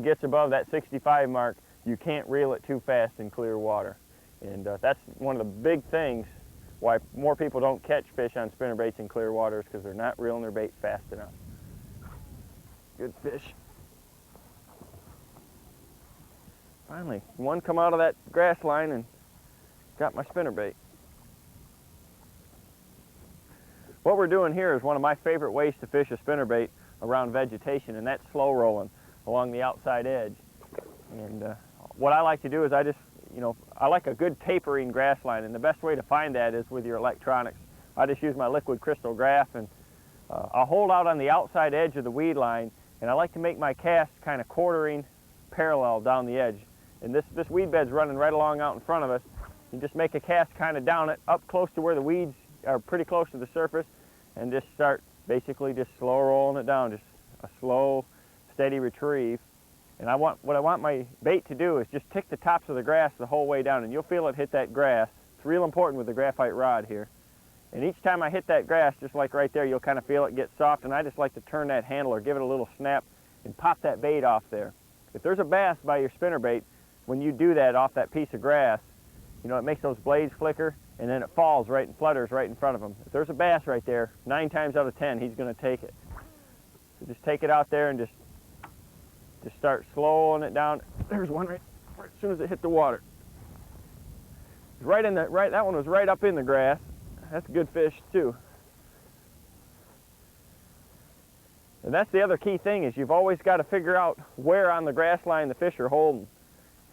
gets above that 65 mark, you can't reel it too fast in clear water. And that's one of the big things why more people don't catch fish on spinnerbaits in clear waters, because they're not reeling their bait fast enough. Good fish. Finally, one come out of that grass line and got my spinnerbait. What we're doing here is one of my favorite ways to fish a spinnerbait around vegetation, and that's slow rolling along the outside edge. And what I like to do is I like a good tapering grass line, and the best way to find that is with your electronics. I just use my liquid crystal graph, and I'll hold out on the outside edge of the weed line, and I like to make my cast kind of quartering parallel down the edge. And this weed bed's running right along out in front of us. You just make a cast kind of down it, up close to where the weeds are pretty close to the surface, and just start basically just slow rolling it down, just a slow, steady retrieve. And what I want my bait to do is just tick the tops of the grass the whole way down, and you'll feel it hit that grass It's real important with the graphite rod here. And each time I hit that grass, just like right there, you'll kind of feel it get soft, and I just like to turn that handle or give it a little snap and pop that bait off there. If there's a bass by your spinnerbait, when you do that off that piece of grass, you know, it makes those blades flicker, and then it falls right and flutters right in front of him. If there's a bass right there, 9 times out of 10, he's going to take it. So just take it out there and just start slowing it down. There's one right as soon as it hit the water. That one was right up in the grass. That's a good fish too. And that's the other key thing, is you've always got to figure out where on the grass line the fish are holding.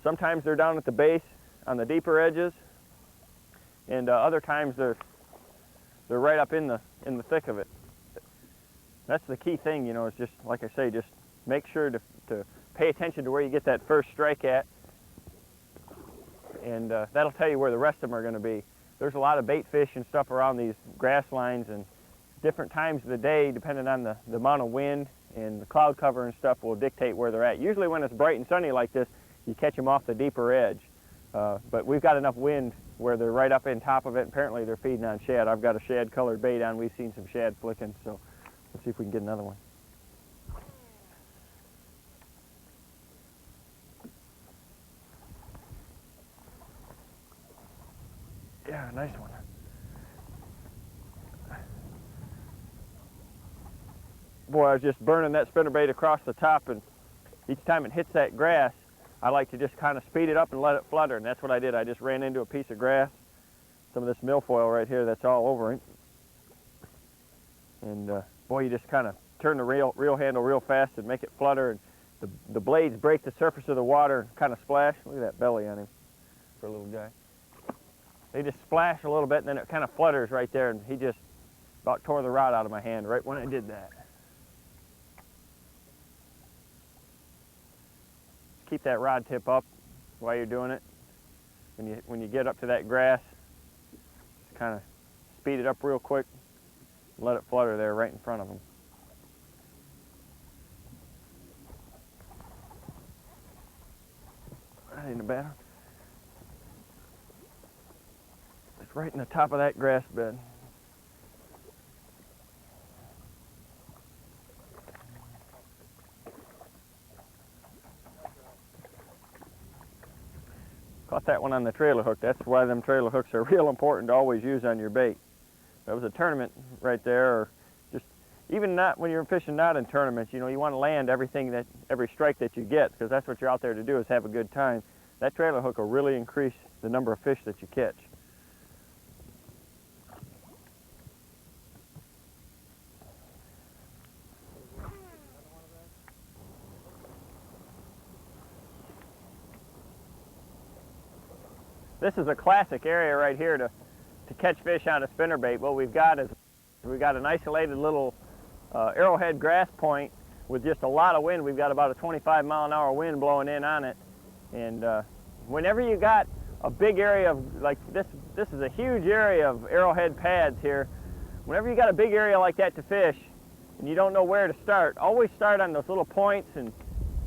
Sometimes they're down at the base on the deeper edges, and other times they're right up in the thick of it. That's the key thing, you know, is just like I say, just make sure to pay attention to where you get that first strike at, and that'll tell you where the rest of them are going to be. There's a lot of bait fish and stuff around these grass lines, and different times of the day, depending on the amount of wind and the cloud cover and stuff, will dictate where they're at. Usually when it's bright and sunny like this, you catch them off the deeper edge. But we've got enough wind where they're right up in top of it. Apparently they're feeding on shad. I've got a shad colored bait on. We've seen some shad flicking, so let's see if we can get another one. Yeah, nice one. Boy, I was just burning that spinnerbait across the top, and each time it hits that grass, I like to just kind of speed it up and let it flutter, and that's what I did. I just ran into a piece of grass, some of this milfoil right here that's all over it. And boy, you just kind of turn the reel handle real fast and make it flutter, and the blades break the surface of the water and kind of splash. Look at that belly on him for a little guy. They just splash a little bit, and then it kind of flutters right there, and he just about tore the rod out of my hand right when I did that. Keep that rod tip up while you're doing it. When you get up to that grass, just kind of speed it up real quick and let it flutter there right in front of them. That ain't a bad one. It's right in the top of that grass bed. Caught that one on the trailer hook. That's why them trailer hooks are real important to always use on your bait. That was a tournament right there, or just even not when you're fishing not in tournaments, you know, you want to land every strike that you get, because that's what you're out there to do, is have a good time. That trailer hook will really increase the number of fish that you catch. This is a classic area right here to catch fish on a spinnerbait. What we've got is an isolated little arrowhead grass point with just a lot of wind. We've got about a 25-mile-an-hour wind blowing in on it. And whenever you got a big area of, like this is a huge area of arrowhead pads here. Whenever you got a big area like that to fish and you don't know where to start, always start on those little points and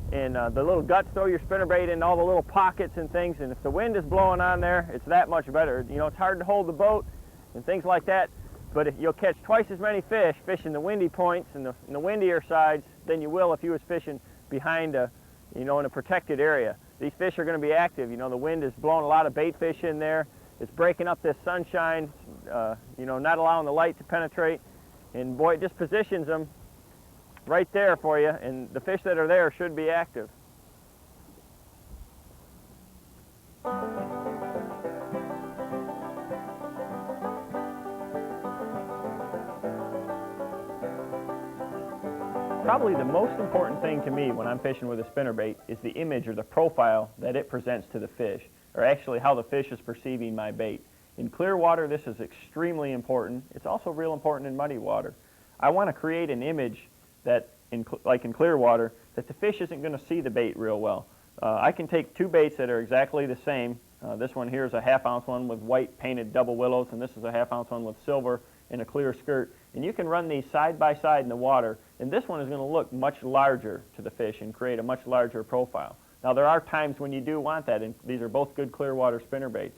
the little guts. Throw your spinnerbait in all the little pockets and things, and if the wind is blowing on there, it's that much better. You know, it's hard to hold the boat and things like that, but you'll catch twice as many fish fishing the windy points and the windier sides than you will if you was fishing behind in a protected area. These fish are going to be active. You know, the wind is blowing a lot of bait fish in there. It's breaking up this sunshine, not allowing the light to penetrate, and boy, it just positions them right there for you, and the fish that are there should be active. Probably the most important thing to me when I'm fishing with a spinnerbait is the image or the profile that it presents to the fish, or actually how the fish is perceiving my bait. In clear water, this is extremely important. It's also real important in muddy water. I want to create an image that, like in clear water, that the fish isn't going to see the bait real well. I can take two baits that are exactly the same. This one here is a half-ounce one with white painted double willows, and this is a half-ounce one with silver and a clear skirt. And you can run these side by side in the water, and this one is going to look much larger to the fish and create a much larger profile. Now, there are times when you do want that, and these are both good clear water spinnerbaits.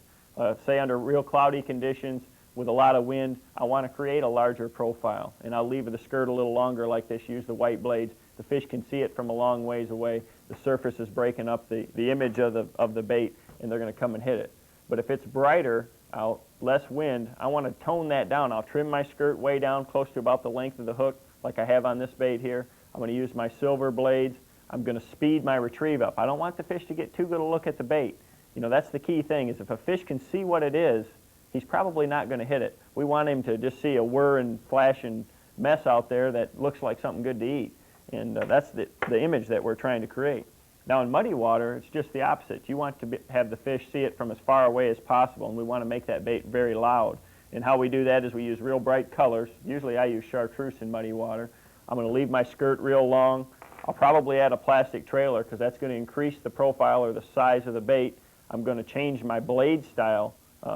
say under real cloudy conditions with a lot of wind, I want to create a larger profile, and I'll leave the skirt a little longer like this, use the white blades. The fish can see it from a long ways away. The surface is breaking up the image of the bait, and they're going to come and hit it. But if it's brighter out, less wind, I want to tone that down. I'll trim my skirt way down close to about the length of the hook like I have on this bait here. I'm going to use my silver blades. I'm going to speed my retrieve up. I don't want the fish to get too good a look at the bait. You know, that's the key thing, is if a fish can see what it is, he's probably not going to hit it. We want him to just see a whir and flash and mess out there that looks like something good to eat. And that's the image that we're trying to create. Now in muddy water, it's just the opposite. You want to have the fish see it from as far away as possible, and we want to make that bait very loud. And how we do that is we use real bright colors. Usually I use chartreuse in muddy water. I'm going to leave my skirt real long. I'll probably add a plastic trailer because that's going to increase the profile or the size of the bait. I'm going to change my blade style.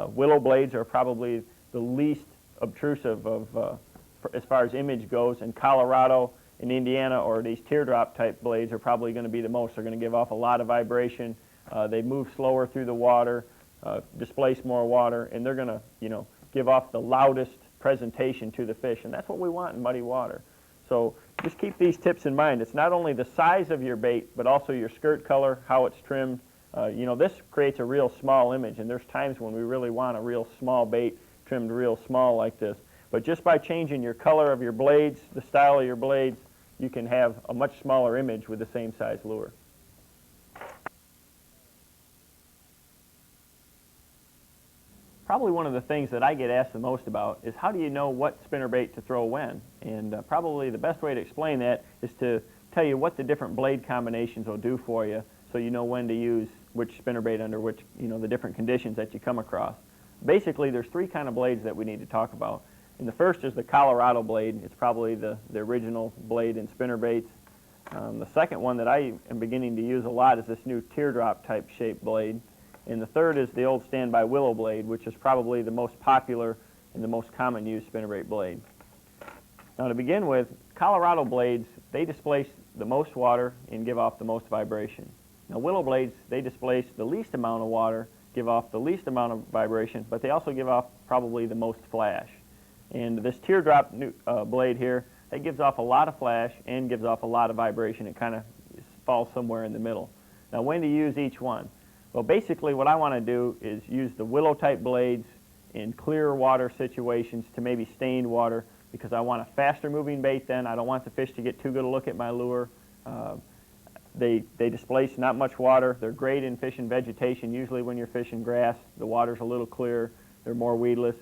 Willow blades are probably the least obtrusive of, as far as image goes, and Colorado and Indiana, or these teardrop type blades, are probably going to be the most. They're going to give off a lot of vibration. They move slower through the water, displace more water, and they're going to, you know, give off the loudest presentation to the fish, and that's what we want in muddy water. So just keep these tips in mind. It's not only the size of your bait, but also your skirt color, how it's trimmed. You know, this creates a real small image, and there's times when we really want a real small bait trimmed real small like this. But just by changing your color of your blades, the style of your blades, you can have a much smaller image with the same size lure. Probably one of the things that I get asked the most about is how do you know what spinnerbait to throw when? And probably the best way to explain that is to tell you what the different blade combinations will do for you, so you know when to use which spinnerbait under which, you know, the different conditions that you come across. Basically, there's three kind of blades that we need to talk about. And the first is the Colorado blade. It's probably the original blade in spinnerbaits. The second one that I am beginning to use a lot is this new teardrop type shaped blade. And the third is the old standby willow blade, which is probably the most popular and the most common used spinnerbait blade. Now to begin with, Colorado blades, they displace the most water and give off the most vibration. Now willow blades, they displace the least amount of water, give off the least amount of vibration, but they also give off probably the most flash. And this teardrop blade here, that gives off a lot of flash and gives off a lot of vibration. It kind of falls somewhere in the middle. Now when to use each one? Well, basically what I want to do is use the willow type blades in clear water situations to maybe stained water, because I want a faster moving bait then. I don't want the fish to get too good a look at my lure. They displace not much water. They're great in fishing vegetation. Usually when you're fishing grass, the water's a little clearer. They're more weedless.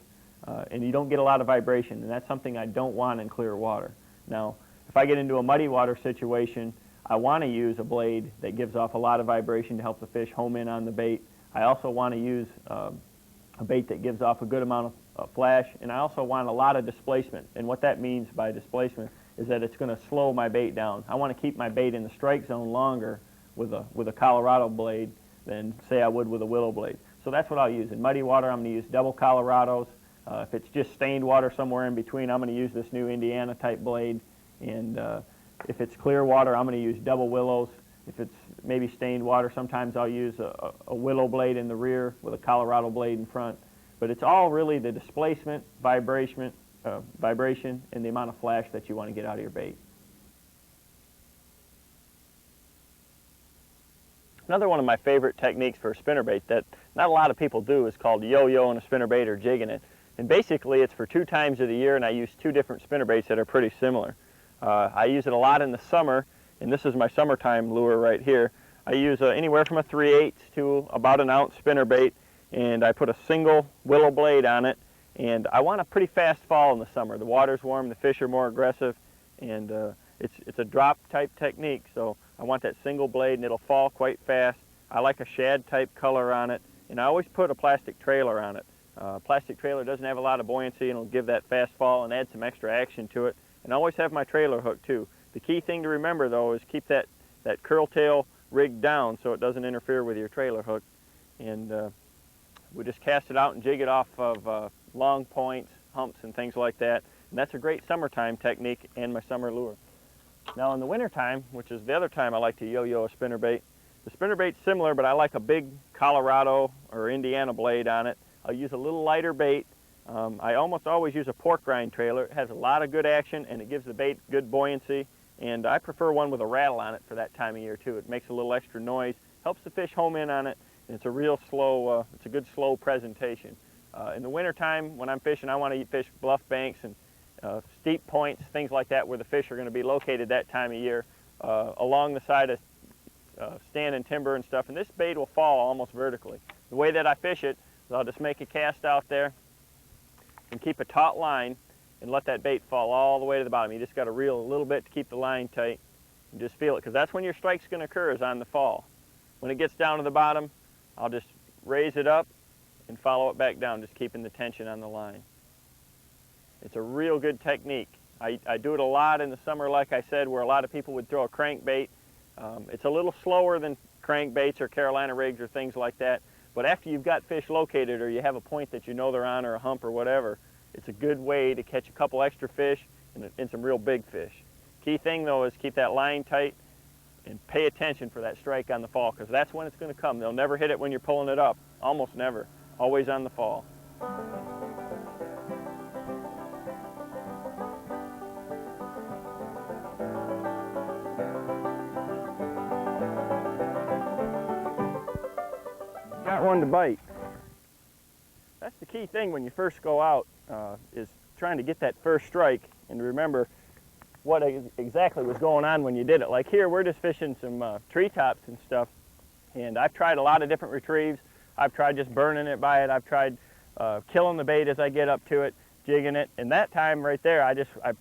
And you don't get a lot of vibration, and that's something I don't want in clear water. Now, if I get into a muddy water situation, I want to use a blade that gives off a lot of vibration to help the fish home in on the bait. I also want to use a bait that gives off a good amount of flash, and I also want a lot of displacement. And what that means by displacement is that it's going to slow my bait down. I want to keep my bait in the strike zone longer with a Colorado blade than, say, I would with a willow blade. So that's what I'll use. In muddy water, I'm going to use double Colorados. If it's just stained water somewhere in between, I'm going to use this new Indiana type blade. And if it's clear water, I'm going to use double willows. If it's maybe stained water, sometimes I'll use a willow blade in the rear with a Colorado blade in front. But it's all really the displacement, vibration, and the amount of flash that you want to get out of your bait. Another one of my favorite techniques for a spinnerbait that not a lot of people do is called yo-yoing a spinnerbait or jigging it. And basically it's for 2 times of the year, and I use 2 different spinnerbaits that are pretty similar. I use it a lot in the summer, and this is my summertime lure right here. I use anywhere from a 3/8 to about an ounce spinnerbait, and I put a single willow blade on it, and I want a pretty fast fall in the summer. The water's warm, the fish are more aggressive, and it's a drop type technique, so I want that single blade and it'll fall quite fast. I like a shad type color on it, and I always put a plastic trailer on it. Plastic trailer doesn't have a lot of buoyancy, and it'll give that fast fall and add some extra action to it. And I always have my trailer hook too. The key thing to remember though is keep that curl tail rigged down so it doesn't interfere with your trailer hook. And we just cast it out and jig it off of long points, humps, and things like that. And that's a great summertime technique and my summer lure. Now in the wintertime, which is the other time I like to yo-yo a spinnerbait, the spinnerbait's similar, but I like a big Colorado or Indiana blade on it. I'll use a little lighter bait. I almost always use a pork rind trailer. It has a lot of good action and it gives the bait good buoyancy. And I prefer one with a rattle on it for that time of year too. It makes a little extra noise, helps the fish home in on it, and it's a real slow, it's a good slow presentation. In the wintertime, when I'm fishing, I want to fish bluff banks and steep points, things like that, where the fish are going to be located that time of year, along the side of standing timber and stuff. And this bait will fall almost vertically. The way that I fish it is I'll just make a cast out there and keep a taut line and let that bait fall all the way to the bottom. You just got to reel a little bit to keep the line tight and just feel it, because that's when your strike's going to occur, is on the fall. When it gets down to the bottom, I'll just raise it up and follow it back down, just keeping the tension on the line. It's a real good technique. I do it a lot in the summer, like I said, where a lot of people would throw a crankbait. It's a little slower than crankbaits or Carolina rigs or things like that, but after you've got fish located or you have a point that you know they're on or a hump or whatever, it's a good way to catch a couple extra fish and some real big fish. Key thing though is keep that line tight and pay attention for that strike on the fall, because that's when it's going to come. They'll never hit it when you're pulling it up, almost never, always on the fall. Got one to bite. That's the key thing when you first go out, is trying to get that first strike and to remember what exactly was going on when you did it. Like here, we're just fishing some treetops and stuff, and I've tried a lot of different retrieves. I've tried just burning it by it. I've tried killing the bait as I get up to it, jigging it, and that time right there, I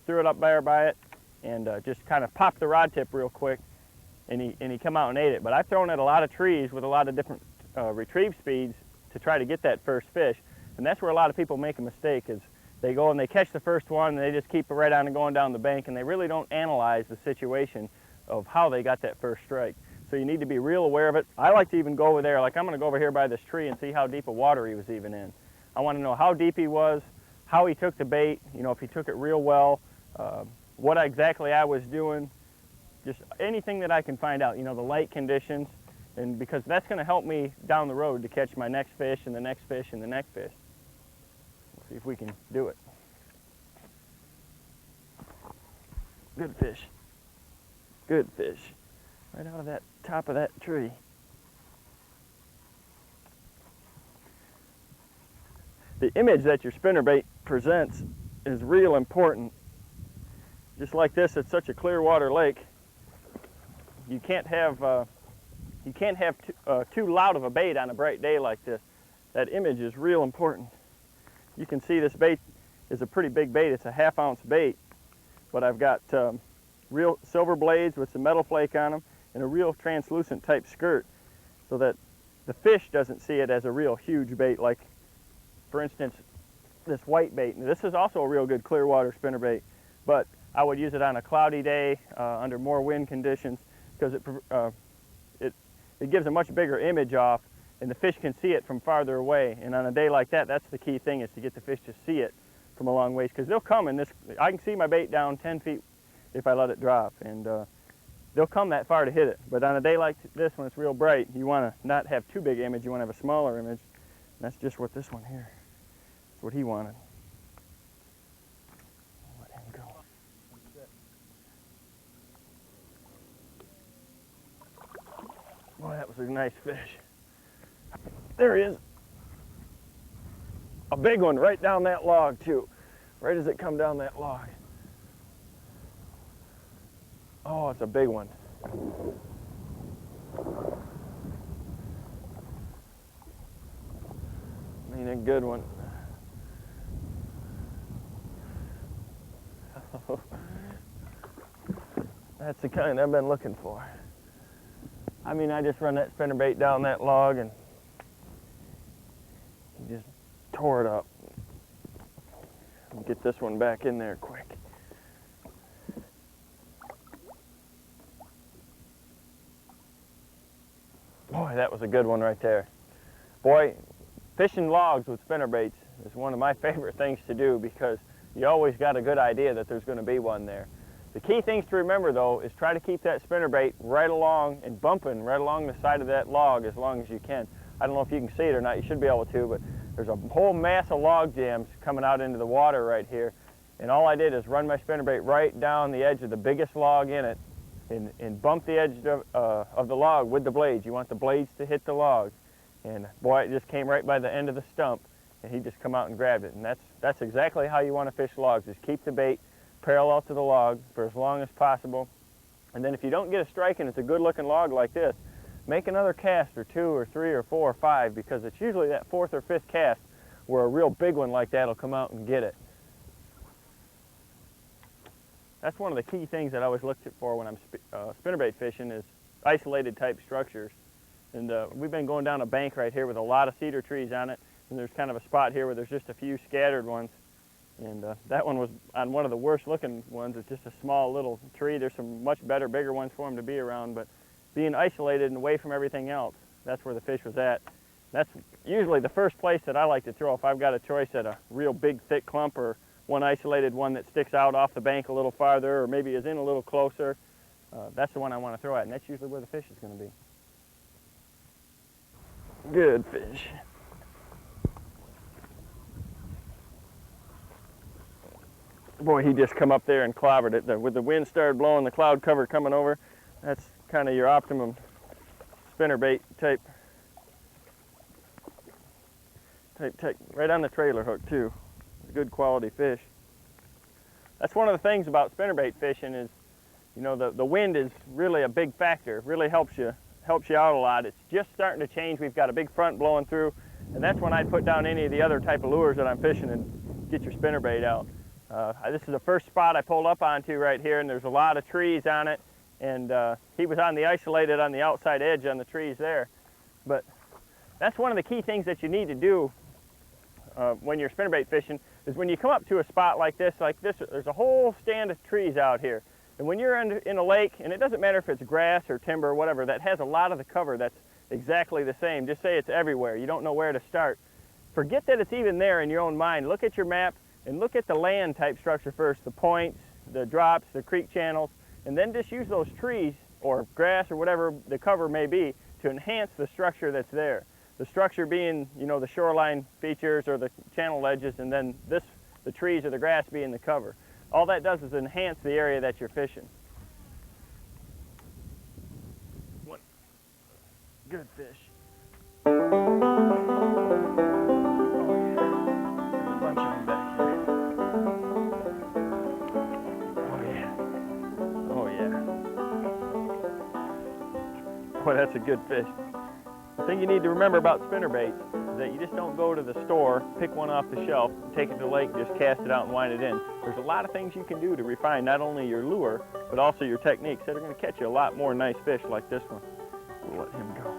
threw it up there by it and just kind of popped the rod tip real quick, and he come out and ate it. But I've thrown at a lot of trees with a lot of different retrieve speeds to try to get that first fish, and that's where a lot of people make a mistake, is they go and they catch the first one and they just keep it right on and going down the bank, and they really don't analyze the situation of how they got that first strike. So you need to be real aware of it. I like to even go over there, like I'm going to go over here by this tree and see how deep of water he was even in. I want to know how deep he was, how he took the bait, you know, if he took it real well, what exactly I was doing, just anything that I can find out, you know, the light conditions, and because that's going to help me down the road to catch my next fish and the next fish and the next fish. We'll see if we can do it. Good fish. Good fish. Right out of that top of that tree. The image that your spinnerbait presents is real important. Just like this, it's such a clear water lake. You can't have too loud of a bait on a bright day like this. That image is real important. You can see this bait is a pretty big bait. It's a 1/2 ounce bait, but I've got real silver blades with some metal flake on them and a real translucent type skirt, so that the fish doesn't see it as a real huge bait, like for instance this white bait. Now, this is also a real good clear water spinnerbait, but I would use it on a cloudy day under more wind conditions, because it gives a much bigger image off, and the fish can see it from farther away. And on a day like that, that's the key thing, is to get the fish to see it from a long ways, because they'll come in this. I can see my bait down 10 feet if I let it drop, and they'll come that far to hit it. But on a day like this, when it's real bright, you want to not have too big image, you want to have a smaller image. And that's just what this one here, that's what he wanted. Let him go. Boy, that was a nice fish. There he is. A big one right down that log too. Right as it come down that log. Oh, it's a big one. I mean, a good one. That's the kind I've been looking for. I mean, I just run that spinnerbait down that log and he just tore it up. I'll get this one back in there quick. Boy, that was a good one right there. Boy, fishing logs with spinnerbaits is one of my favorite things to do, because you always got a good idea that there's going to be one there. The key things to remember though is try to keep that spinnerbait right along and bumping right along the side of that log as long as you can. I don't know if you can see it or not, you should be able to, but there's a whole mass of log jams coming out into the water right here. And all I did is run my spinnerbait right down the edge of the biggest log in it and bump the edge of the log with the blades. You want the blades to hit the log. And boy, it just came right by the end of the stump, and he just come out and grabbed it. And that's exactly how you want to fish logs. Just keep the bait parallel to the log for as long as possible. And then if you don't get a strike and it's a good looking log like this, make another cast or 2 or 3 or 4 or 5, because it's usually that 4th or 5th cast where a real big one like that will come out and get it. That's one of the key things that I always look for when I'm spinnerbait fishing is isolated type structures. And we've been going down a bank right here with a lot of cedar trees on it, and there's kind of a spot here where there's just a few scattered ones. And that one was on one of the worst looking ones. It's just a small little tree. There's some much better, bigger ones for them to be around, but being isolated and away from everything else, that's where the fish was at. That's usually the first place that I like to throw if I've got a choice at a real big, thick clump or one isolated one that sticks out off the bank a little farther or maybe is in a little closer. That's the one I want to throw at, and that's usually where the fish is going to be. Good fish. Boy, he just come up there and clobbered it. With the wind started blowing, the cloud cover coming over, that's kind of your optimum spinnerbait type, right on the trailer hook too. Good quality fish. That's one of the things about spinnerbait fishing is, you know, the wind is really a big factor. It really helps you out a lot. It's just starting to change. We've got a big front blowing through, and that's when I'd put down any of the other type of lures that I'm fishing and get your spinnerbait out. This is the first spot I pulled up onto right here, and there's a lot of trees on it, and he was on the isolated on the outside edge on the trees there. But that's one of the key things that you need to do when you're spinnerbait fishing is when you come up to a spot like this, there's a whole stand of trees out here. And when you're in a lake, and it doesn't matter if it's grass or timber or whatever, that has a lot of the cover that's exactly the same. Just say it's everywhere. You don't know where to start. Forget that it's even there in your own mind. Look at your map and look at the land type structure first, the points, the drops, the creek channels, and then just use those trees or grass or whatever the cover may be to enhance the structure that's there. The structure being, you know, the shoreline features or the channel ledges, and then the trees or the grass being the cover. All that does is enhance the area that you're fishing. One good fish. Oh yeah, there's a bunch of them back here. Oh yeah. Boy, that's a good fish. The thing you need to remember about spinnerbaits is that you just don't go to the store, pick one off the shelf, take it to the lake, and just cast it out and wind it in. There's a lot of things you can do to refine not only your lure, but also your techniques that are going to catch you a lot more nice fish like this one. We'll let him go.